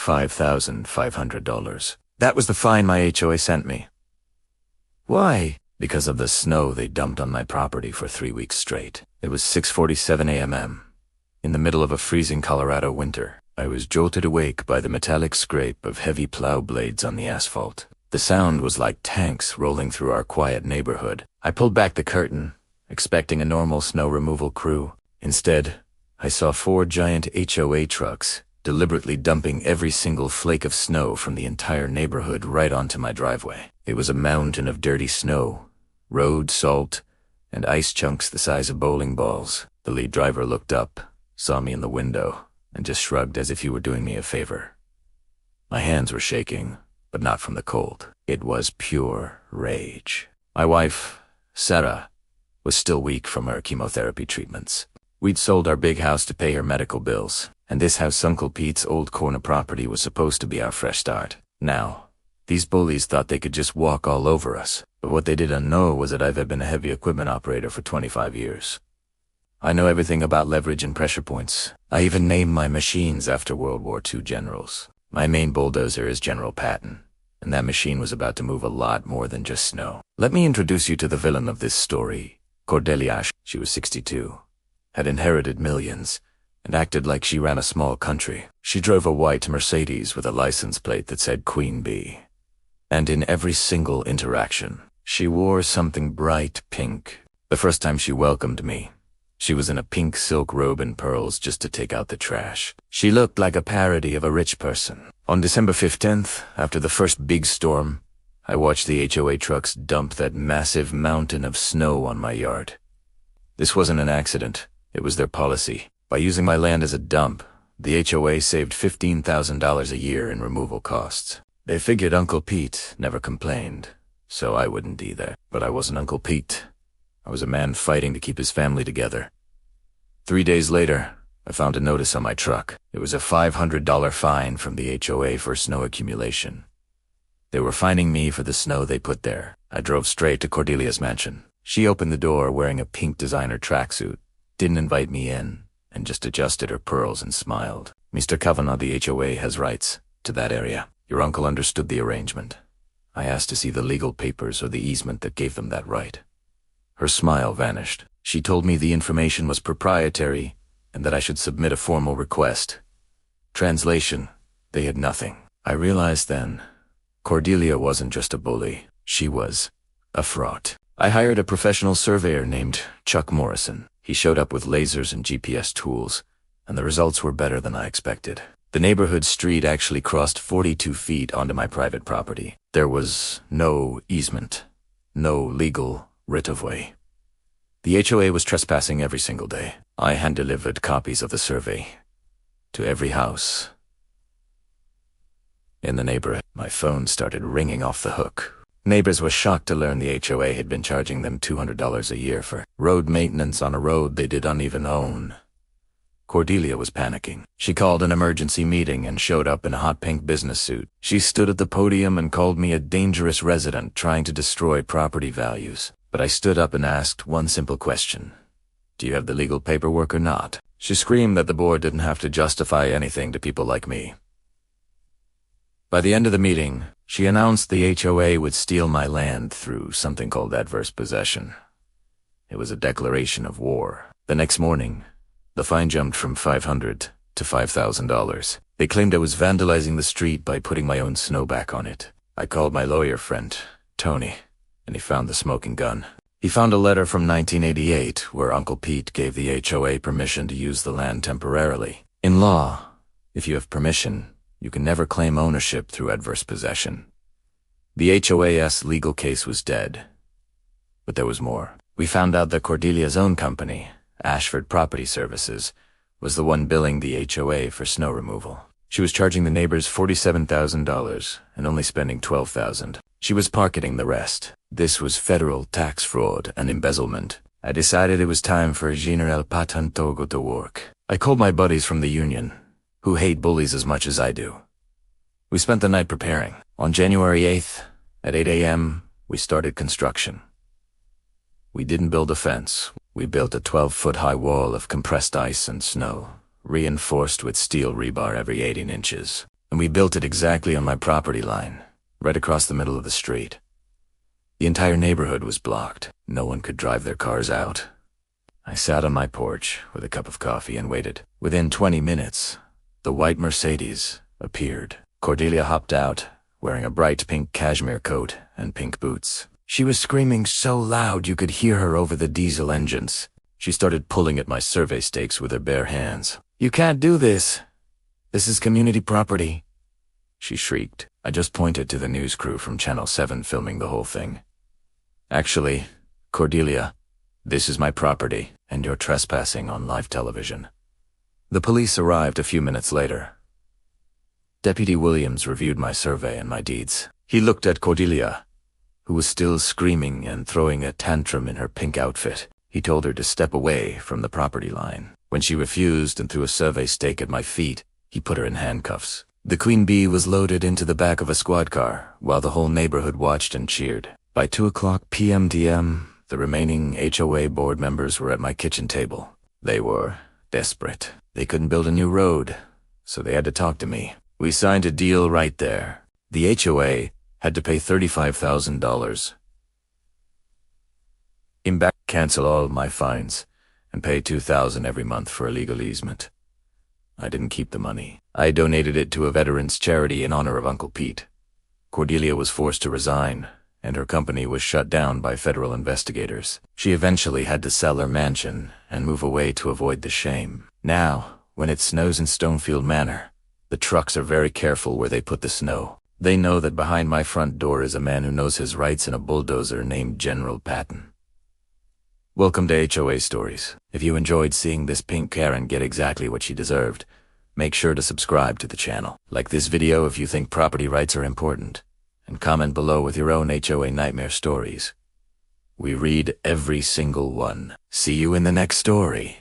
$5,500. That was the fine my HOA sent me. Why? Because of the snow they dumped on my property for 3 weeks straight. It was 6:47 a.m. In the middle of a freezing Colorado winter. I was jolted awake by the metallic scrape of heavy plow blades on the asphalt. The sound was like tanks rolling through our quiet neighborhood. I pulled back the curtain, expecting a normal snow removal crew. Instead, I saw 4 giant HOA trucks deliberately dumping every single flake of snow from the entire neighborhood right onto my driveway. It was a mountain of dirty snow, road salt, and ice chunks the size of bowling balls. The lead driver looked up, saw me in the window, and just shrugged as if he were doing me a favor. My hands were shaking, but not from the cold. It was pure rage. My wife, Sarah, was still weak from her chemotherapy treatments. We'd sold our big house to pay her medical bills, and this house, Uncle Pete's old corner property, was supposed to be our fresh start. Now, these bullies thought they could just walk all over us, but what they didn't know was that I've been a heavy equipment operator for 25 years. I know everything about leverage and pressure points. I even named my machines after World War II generals. My main bulldozer is General Patton, and that machine was about to move a lot more than just snow. Let me introduce you to the villain of this story, Cordelia Ashford. She was 62, had inherited millions, and acted like she ran a small country. She drove a white Mercedes with a license plate that said Queen Bee. And in every single interaction, she wore something bright pink. The first time she welcomed me, she was in a pink silk robe and pearls just to take out the trash. She looked like a parody of a rich person. On December 15th, after the first big storm, I watched the HOA trucks dump that massive mountain of snow on my yard. This wasn't an accident. It was their policy. By using my land as a dump, the HOA saved $15,000 a year in removal costs. They figured Uncle Pete never complained, so I wouldn't either. But I wasn't Uncle Pete. I was a man fighting to keep his family together. 3 days later, I found a notice on my truck. It was a $500 fine from the HOA for snow accumulation. They were fining me for the snow they put there. I drove straight to Cordelia's mansion. She opened the door wearing a pink designer tracksuit, didn't invite me in, and just adjusted her pearls and smiled. Mr. Kavanagh, the HOA has rights to that area. Your uncle understood the arrangement. I asked to see the legal papers or the easement that gave them that right. Her smile vanished. She told me the information was proprietary and that I should submit a formal request. Translation: they had nothing. I realized then, Cordelia wasn't just a bully. She was a fraud. I hired a professional surveyor named Chuck Morrison. He showed up with lasers and GPS tools, and the results were better than I expected. The neighborhood street actually crossed 42 feet onto my private property. There was no easement, no legal right-of-way. The HOA was trespassing every single day. I hand-delivered copies of the survey to every house in the neighborhood. My phone started ringing off the hook. Neighbors were shocked to learn the HOA had been charging them $200 a year for road maintenance on a road they didn't even own. Cordelia was panicking. She called an emergency meeting and showed up in a hot pink business suit. She stood at the podium and called me a dangerous resident trying to destroy property values. But I stood up and asked one simple question. Do you have the legal paperwork or not? She screamed that the board didn't have to justify anything to people like me. By the end of the meeting, she announced the HOA would steal my land through something called adverse possession. It was a declaration of war. The next morning, the fine jumped from $500 to $5,000. They claimed I was vandalizing the street by putting my own snowback on it. I called my lawyer friend, Tony, and he found the smoking gun. He found a letter from 1988 where Uncle Pete gave the HOA permission to use the land temporarily. In law, if you have permission, you can never claim ownership through adverse possession. The HOA's legal case was dead. But there was more. We found out that Cordelia's own company, Ashford Property Services, was the one billing the HOA for snow removal. She was charging the neighbors $47,000 and only spending $12,000. She was pocketing the rest. This was federal tax fraud and embezzlement. I decided it was time for General Patton to go to work. I called my buddies from the union, who hate bullies as much as I do. We spent the night preparing. On January 8th, at 8 a.m., we started construction. We didn't build a fence. We built a 12-foot-high wall of compressed ice and snow, reinforced with steel rebar every 18 inches. And we built it exactly on my property line, right across the middle of the street. The entire neighborhood was blocked. No one could drive their cars out. I sat on my porch with a cup of coffee and waited. Within 20 minutes, the white Mercedes appeared. Cordelia hopped out, wearing a bright pink cashmere coat and pink boots. She was screaming so loud you could hear her over the diesel engines. She started pulling at my survey stakes with her bare hands. "You can't do this. This is community property," she shrieked. I just pointed to the news crew from Channel 7 filming the whole thing. "Actually, Cordelia, this is my property, and you're trespassing on live television." The police arrived a few minutes later. Deputy Williams reviewed my survey and my deeds. He looked at Cordelia, who was still screaming and throwing a tantrum in her pink outfit. He told her to step away from the property line. When she refused and threw a survey stake at my feet, he put her in handcuffs. The Queen Bee was loaded into the back of a squad car, while the whole neighborhood watched and cheered. By 2:00 p.m. DM, the remaining HOA board members were at my kitchen table. They were desperate. They couldn't build a new road, so they had to talk to me. We signed a deal right there. The HOA had to pay $35,000. Cancel all my fines, and pay $2,000 every month for a legal easement. I didn't keep the money. I donated it to a veterans charity in honor of Uncle Pete. Cordelia was forced to resign, and her company was shut down by federal investigators. She eventually had to sell her mansion and move away to avoid the shame. Now, when it snows in Stonefield Manor, the trucks are very careful where they put the snow. They know that behind my front door is a man who knows his rights in a bulldozer named General Patton. Welcome to HOA Stories. If you enjoyed seeing this pink Karen get exactly what she deserved, make sure to subscribe to the channel. Like this video if you think property rights are important, and comment below with your own HOA nightmare stories. We read every single one. See you in the next story.